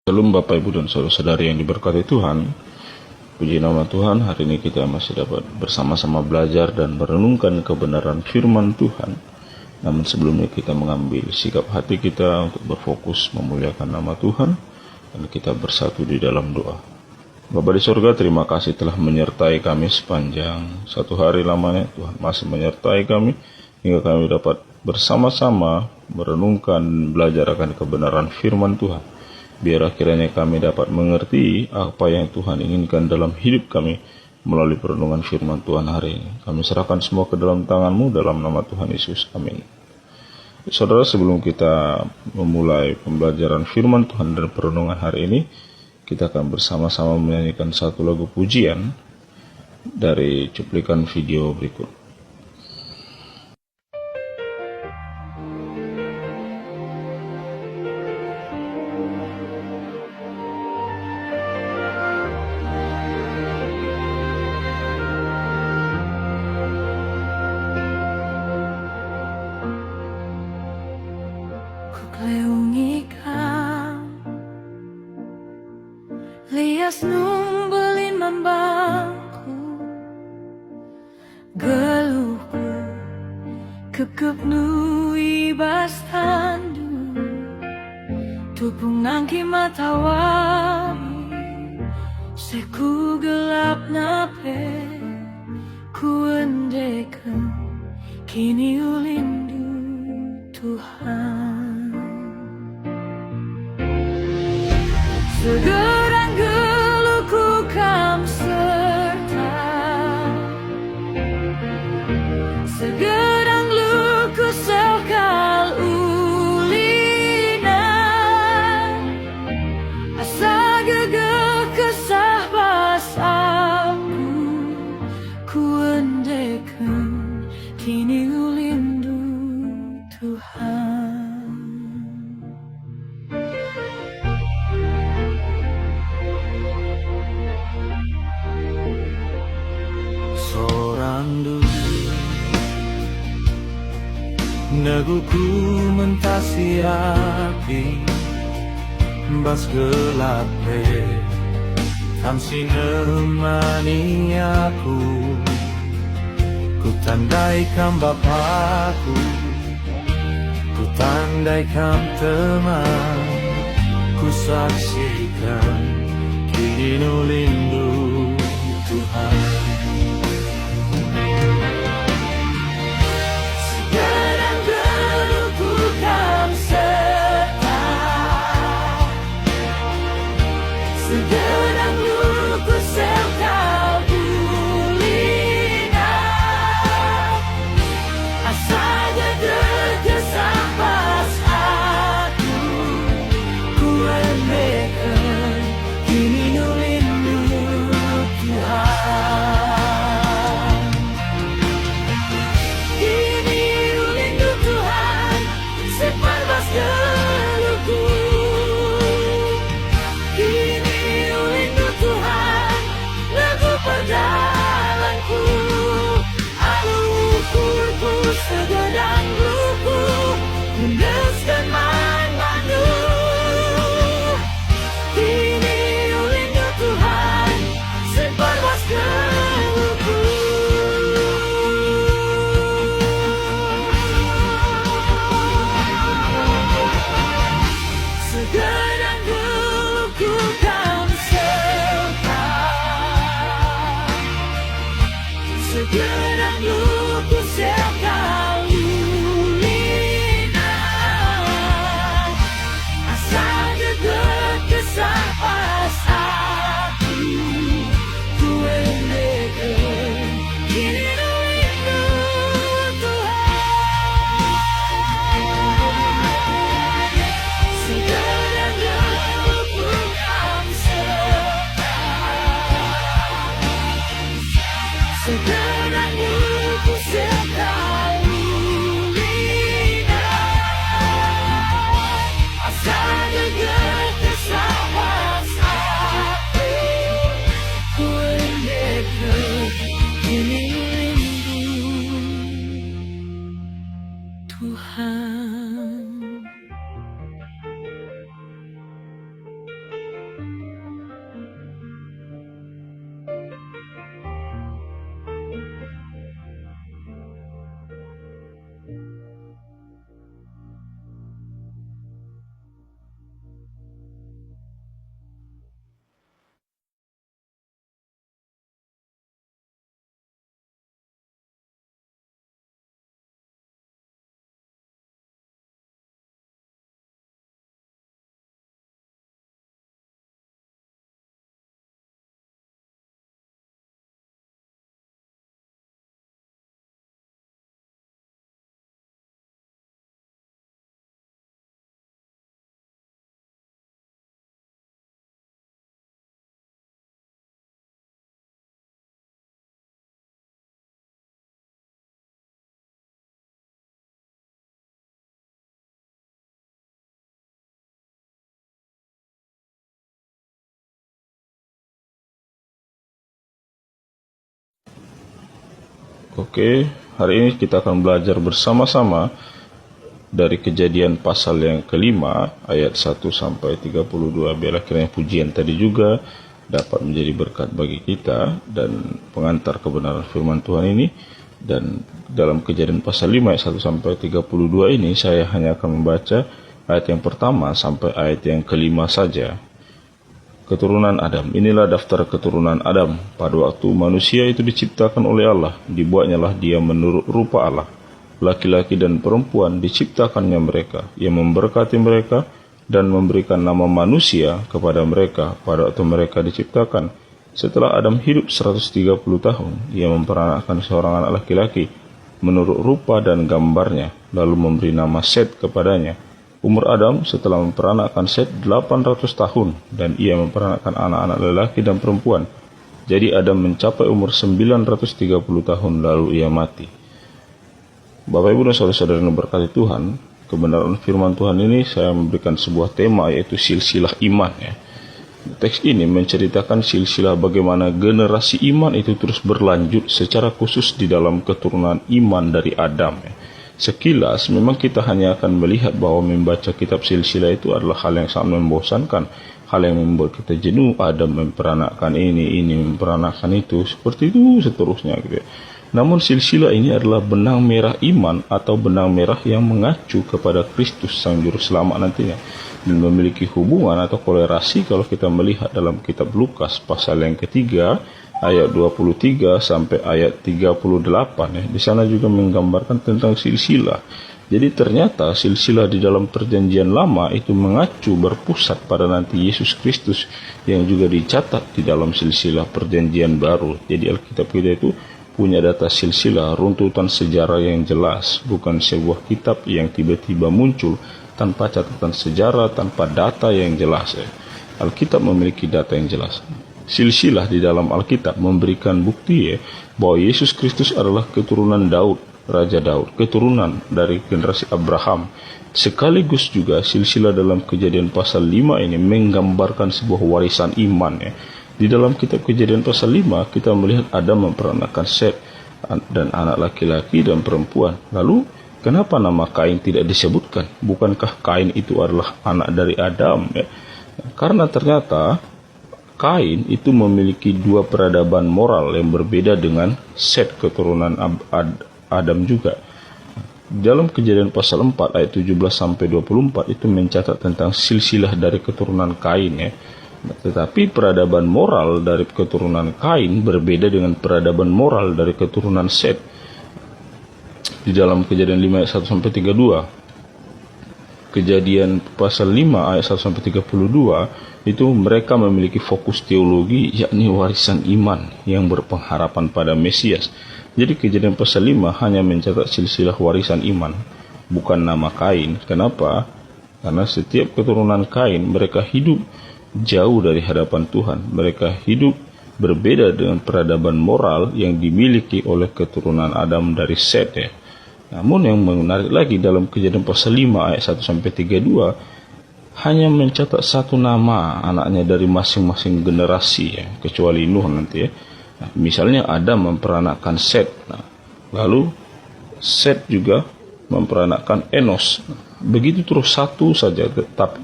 Shalom Bapak Ibu dan Saudara-saudari yang diberkati Tuhan. Puji nama Tuhan, hari ini kita masih dapat bersama-sama belajar dan merenungkan kebenaran firman Tuhan. Namun sebelumnya kita mengambil sikap hati kita untuk berfokus memuliakan nama Tuhan, dan kita bersatu di dalam doa. Bapa di surga, terima kasih telah menyertai kami sepanjang satu hari lamanya. Tuhan masih menyertai kami hingga kami dapat bersama-sama merenungkan, belajar akan kebenaran firman Tuhan. Biar akhirnya kami dapat mengerti apa yang Tuhan inginkan dalam hidup kami melalui perenungan firman Tuhan hari ini. Kami serahkan semua ke dalam tangan-Mu dalam nama Tuhan Yesus. Amin. Saudara, sebelum kita memulai pembelajaran firman Tuhan dan perenungan hari ini, kita akan bersama-sama menyanyikan satu lagu pujian dari cuplikan video berikut. Lias numbelin mambaku, geluhku kekep nu ibas tandu, tupung nangki matawabi, seku gelap nape, ku endeken kini ulindu Tuhan. Segerang geluhku kam serta, segerang luku sekal ulina, asa gegeh kesah basaku, ku endeken kini ulindu Tuhan. Neguku mentasi api, bas gelap tamsi nemani aku. Ku tandaikan Bapakku, ku tandaikan teman, ku saksikan kini nulindu Tuhan. Segenap luku sekal ulina, asa gegeh kesah pas aku, ku endeken kini nulindu Tuhan. Kini nulindu Tuhan, sepanbas geluhku. Perjalanku, alu ukurku segedang luku, mendeskan mandu. Kini ulindu Tuhan, seperwas geluhku. Segedang geluhku kau segenap luku sekal ulina, asa gegeh kesah pas aku, ku endeken kini nulindu Tuhan. Segenap geluhku kau sekal, segenap Oke, hari ini kita akan belajar bersama-sama dari Kejadian pasal yang kelima ayat 1 sampai 32. Biarlah kiranya pujian tadi juga dapat menjadi berkat bagi kita dan pengantar kebenaran firman Tuhan ini. Dan dalam Kejadian pasal 5 ayat 1 sampai 32 ini saya hanya akan membaca ayat yang pertama sampai ayat yang kelima saja. Keturunan Adam. Inilah daftar keturunan Adam. Pada waktu manusia itu diciptakan oleh Allah, dibuatnyalah dia menurut rupa Allah. Laki-laki dan perempuan diciptakannya mereka. Ia memberkati mereka dan memberikan nama manusia kepada mereka pada waktu mereka diciptakan. Setelah Adam hidup 130 tahun, ia memperanakkan seorang anak laki-laki menurut rupa dan gambarnya, lalu memberi nama Set kepadanya. Umur Adam setelah memperanakkan Set 800 tahun, dan ia memperanakkan anak-anak lelaki dan perempuan. Jadi Adam mencapai umur 930 tahun, lalu ia mati. Bapak Ibu dan saudara-saudara yang berkati Tuhan, kebenaran firman Tuhan ini saya memberikan sebuah tema, yaitu silsilah iman ya. Teks ini menceritakan silsilah bagaimana generasi iman itu terus berlanjut secara khusus di dalam keturunan iman dari Adam ya. Sekilas memang kita hanya akan melihat bahwa membaca kitab silsilah itu adalah hal yang sangat membosankan, hal yang membuat kita jenuh. Adam memperanakkan ini memperanakkan itu, seperti itu seterusnya gitu ya. Namun silsilah ini adalah benang merah iman atau benang merah yang mengacu kepada Kristus Sang Juru Selamat nantinya, dan memiliki hubungan atau kolerasi kalau kita melihat dalam kitab Lukas pasal yang ketiga ayat 23 sampai ayat 38 ya. Di sana juga menggambarkan tentang silsilah. Jadi ternyata silsilah di dalam perjanjian lama itu mengacu berpusat pada nanti Yesus Kristus yang juga dicatat di dalam silsilah perjanjian baru. Jadi Alkitab kita itu punya data silsilah, runtutan sejarah yang jelas, bukan sebuah kitab yang tiba-tiba muncul tanpa catatan sejarah, tanpa data yang jelas ya. Alkitab memiliki data yang jelas. Silsilah di dalam Alkitab memberikan bukti ya, bahwa Yesus Kristus adalah keturunan Daud, Raja Daud, keturunan dari generasi Abraham. Sekaligus juga silsilah dalam Kejadian pasal 5 ini menggambarkan sebuah warisan iman ya. Di dalam kitab Kejadian pasal 5 kita melihat Adam memperanakkan Set dan anak laki-laki dan perempuan. Lalu kenapa nama Kain tidak disebutkan? Bukankah Kain itu adalah anak dari Adam ya? Karena ternyata Kain itu memiliki dua peradaban moral yang berbeda dengan Set, keturunan Adam juga. Dalam Kejadian pasal 4 ayat 17 sampai 24 itu mencatat tentang silsilah dari keturunan Kain ya. Tetapi peradaban moral dari keturunan Kain berbeda dengan peradaban moral dari keturunan Set. Di dalam Kejadian 5 ayat 1 sampai 32, Kejadian pasal 5 ayat 1 sampai 32 itu mereka memiliki fokus teologi, yakni warisan iman yang berpengharapan pada Mesias. Jadi Kejadian pasal 5 hanya mencatat silsilah warisan iman, bukan nama Kain. Kenapa? Karena setiap keturunan Kain mereka hidup jauh dari hadapan Tuhan. Mereka hidup berbeda dengan peradaban moral yang dimiliki oleh keturunan Adam dari Set ya. Namun yang menarik lagi, dalam Kejadian pasal 5 ayat 1 sampai 32 hanya mencatat satu nama anaknya dari masing-masing generasi ya, kecuali Nuh nanti ya. Nah, misalnya Adam memperanakkan Set. Nah, lalu Set juga memperanakkan Enos. Begitu terus satu saja, tetapi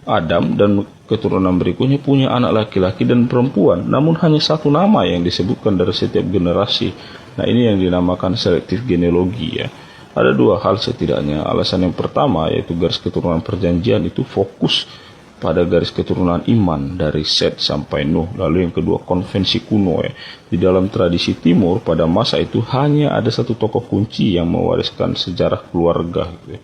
Adam dan keturunan berikutnya punya anak laki-laki dan perempuan, namun hanya satu nama yang disebutkan dari setiap generasi. Nah, ini yang dinamakan selektif genealogi ya. Ada dua hal setidaknya. Alasan yang pertama yaitu garis keturunan perjanjian itu fokus pada garis keturunan iman dari Set sampai Nuh. Lalu yang kedua, konvensi kuno ya. Di dalam tradisi timur pada masa itu hanya ada satu tokoh kunci yang mewariskan sejarah keluarga gitu ya.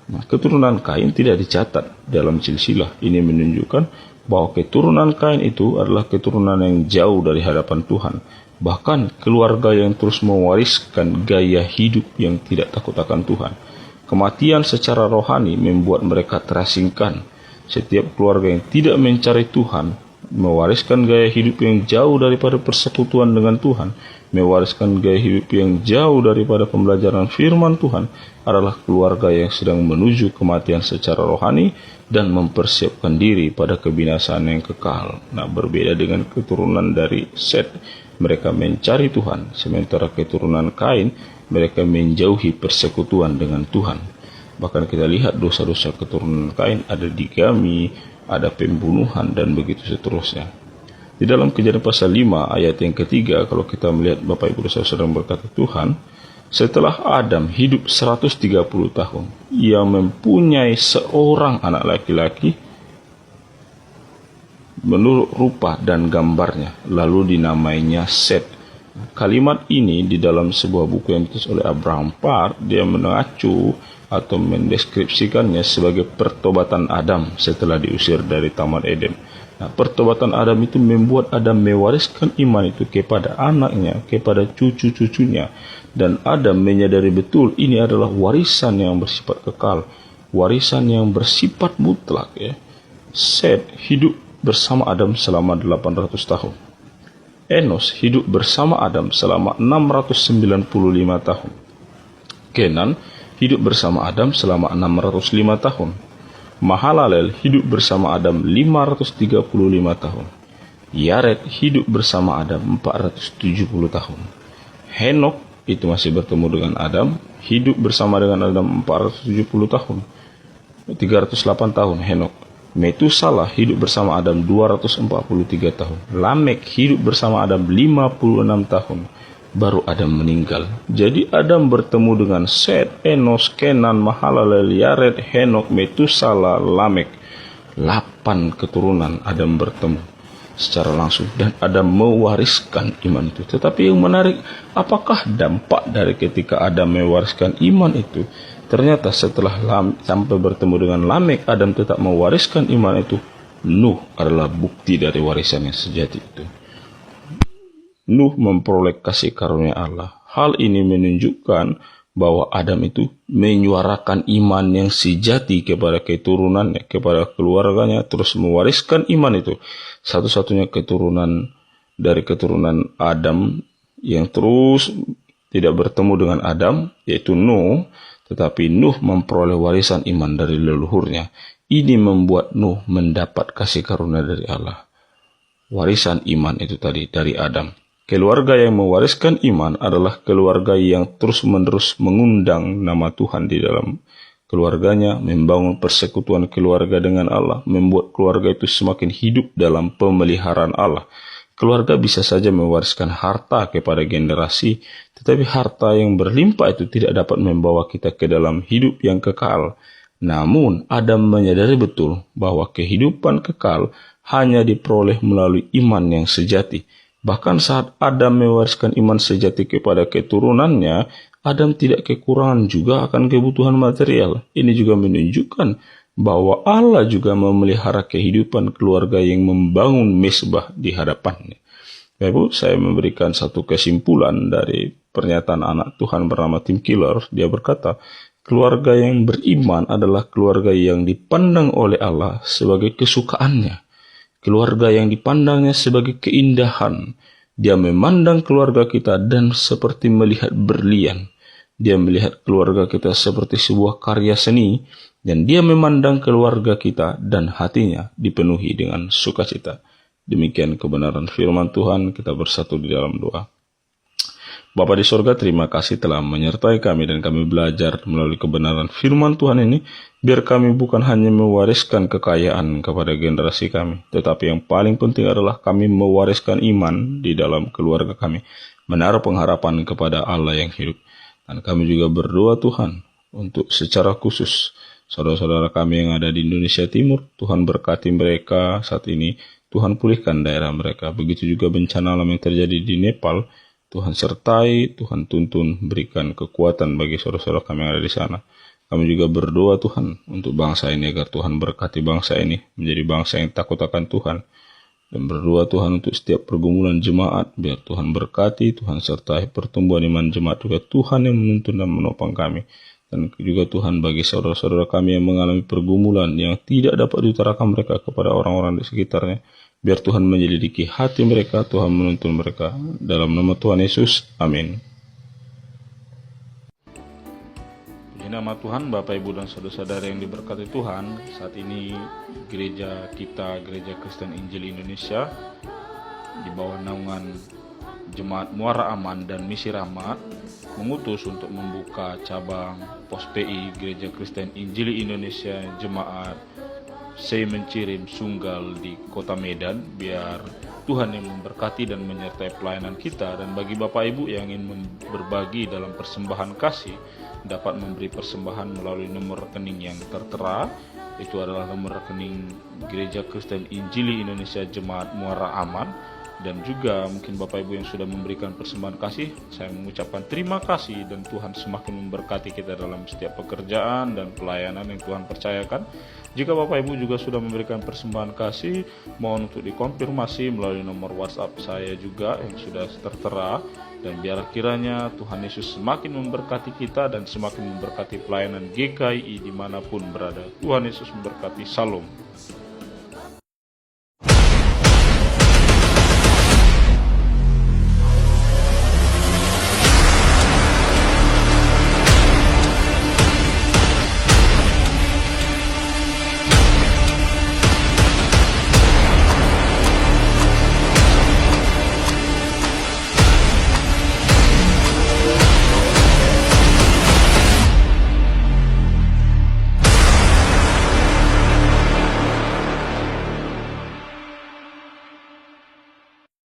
Nah, keturunan Kain tidak dicatat dalam silsilah. Ini menunjukkan bahwa keturunan Kain itu adalah keturunan yang jauh dari hadapan Tuhan. Bahkan keluarga yang terus mewariskan gaya hidup yang tidak takut akan Tuhan. Kematian secara rohani membuat mereka terasingkan. Setiap keluarga yang tidak mencari Tuhan mewariskan gaya hidup yang jauh daripada persekutuan dengan Tuhan, mewariskan gaya hidup yang jauh daripada pembelajaran firman Tuhan, adalah keluarga yang sedang menuju kematian secara rohani dan mempersiapkan diri pada kebinasaan yang kekal. Nah, berbeda dengan keturunan dari Set, mereka mencari Tuhan, sementara keturunan Kain, mereka menjauhi persekutuan dengan Tuhan. Bahkan kita lihat dosa-dosa keturunan Kain, ada digami, ada pembunuhan, dan begitu seterusnya. Di dalam Kejadian pasal 5 ayat yang ketiga, kalau kita melihat Bapak Ibu Saudara yang berkata Tuhan, setelah Adam hidup 130 tahun, ia mempunyai seorang anak laki-laki menurut rupa dan gambarnya, lalu dinamainya Set. Kalimat ini di dalam sebuah buku yang ditulis oleh Abraham Park, dia mengacu atau mendeskripsikannya sebagai pertobatan Adam setelah diusir dari Taman Eden. Nah, pertobatan Adam itu membuat Adam mewariskan iman itu kepada anaknya, kepada cucu-cucunya. Dan Adam menyadari betul ini adalah warisan yang bersifat kekal, warisan yang bersifat mutlak. Set hidup bersama Adam selama 800 tahun. Enos hidup bersama Adam selama 695 tahun. Kenan hidup bersama Adam selama 605 tahun. Mahalalel hidup bersama Adam 535 tahun. Yared hidup bersama Adam 470 tahun. Henok itu masih bertemu dengan Adam, hidup bersama dengan Adam 470 tahun. 308 tahun Henok. Metusala hidup bersama Adam 243 tahun. Lamek hidup bersama Adam 56 tahun. Baru Adam meninggal. Jadi Adam bertemu dengan Set, Enos, Kenan, Mahalalel, Yared, Henok, Metusala, Lamek. 8 keturunan Adam bertemu secara langsung, dan Adam mewariskan iman itu. Tetapi yang menarik, apakah dampak dari ketika Adam mewariskan iman itu? Ternyata setelah sampai bertemu dengan Lamek, Adam tetap mewariskan iman itu. Nuh adalah bukti dari warisan yang sejati itu. Nuh memperoleh kasih karunia Allah. Hal ini menunjukkan bahwa Adam itu menyuarakan iman yang sejati kepada keturunannya, kepada keluarganya, terus mewariskan iman itu. Satu-satunya keturunan dari keturunan Adam yang terus tidak bertemu dengan Adam, yaitu Nuh, tetapi Nuh memperoleh warisan iman dari leluhurnya. Ini membuat Nuh mendapat kasih karunia dari Allah. Warisan iman itu tadi dari Adam. Keluarga yang mewariskan iman adalah keluarga yang terus-menerus mengundang nama Tuhan di dalam keluarganya, membangun persekutuan keluarga dengan Allah, membuat keluarga itu semakin hidup dalam pemeliharaan Allah. Keluarga bisa saja mewariskan harta kepada generasi, tetapi harta yang berlimpah itu tidak dapat membawa kita ke dalam hidup yang kekal. Namun, Adam menyadari betul bahwa kehidupan kekal hanya diperoleh melalui iman yang sejati. Bahkan saat Adam mewariskan iman sejati kepada keturunannya, Adam tidak kekurangan juga akan kebutuhan material. Ini juga menunjukkan bahwa Allah juga memelihara kehidupan keluarga yang membangun mesbah di hadapannya. Bapak, saya memberikan satu kesimpulan dari pernyataan anak Tuhan bernama Tim Keller. Dia berkata, keluarga yang beriman adalah keluarga yang dipandang oleh Allah sebagai kesukaannya. Keluarga yang dipandangnya sebagai keindahan. Dia memandang keluarga kita dan seperti melihat berlian. Dia melihat keluarga kita seperti sebuah karya seni. Dan dia memandang keluarga kita dan hatinya dipenuhi dengan sukacita. Demikian kebenaran firman Tuhan. Kita bersatu di dalam doa. Bapa di sorga, terima kasih telah menyertai kami dan kami belajar melalui kebenaran firman Tuhan ini, biar kami bukan hanya mewariskan kekayaan kepada generasi kami, tetapi yang paling penting adalah kami mewariskan iman di dalam keluarga kami, menaruh pengharapan kepada Allah yang hidup. Dan kami juga berdoa Tuhan untuk secara khusus saudara-saudara kami yang ada di Indonesia Timur. Tuhan berkati mereka saat ini, Tuhan pulihkan daerah mereka. Begitu juga bencana alam yang terjadi di Nepal, Tuhan sertai, Tuhan tuntun, berikan kekuatan bagi saudara-saudara kami yang ada di sana. Kami juga berdoa Tuhan untuk bangsa ini agar Tuhan berkati bangsa ini menjadi bangsa yang takut akan Tuhan. Dan berdoa Tuhan untuk setiap pergumulan jemaat, biar Tuhan berkati, Tuhan sertai pertumbuhan iman jemaat juga. Tuhan yang menuntun dan menopang kami. Dan juga Tuhan bagi saudara-saudara kami yang mengalami pergumulan yang tidak dapat diutarakan mereka kepada orang-orang di sekitarnya. Biar Tuhan menyelidiki hati mereka, Tuhan menuntun mereka. Dalam nama Tuhan Yesus, amin. nama Tuhan, Bapak Ibu dan saudara-saudara yang diberkati Tuhan, saat ini gereja kita, Gereja Kristen Injil Indonesia, di bawah naungan Jemaat Muara Aman dan Misi Rahmat, mengutus untuk membuka cabang Pos PI Gereja Kristen Injil Indonesia Jemaat Mencirim Sunggal di Kota Medan, biar Tuhan yang memberkati dan menyertai pelayanan kita. Dan bagi Bapak Ibu yang ingin berbagi dalam persembahan kasih, dapat memberi persembahan melalui nomor rekening yang tertera. Itu adalah nomor rekening Gereja Kristen Injil Indonesia Jemaat Muara Aman. Dan juga mungkin Bapak Ibu yang sudah memberikan persembahan kasih, saya mengucapkan terima kasih, dan Tuhan semakin memberkati kita dalam setiap pekerjaan dan pelayanan yang Tuhan percayakan. Jika Bapak Ibu juga sudah memberikan persembahan kasih, mohon untuk dikonfirmasi melalui nomor WhatsApp saya juga yang sudah tertera. Dan biar kiranya Tuhan Yesus semakin memberkati kita dan semakin memberkati pelayanan GKI dimanapun berada. Tuhan Yesus memberkati. Salam.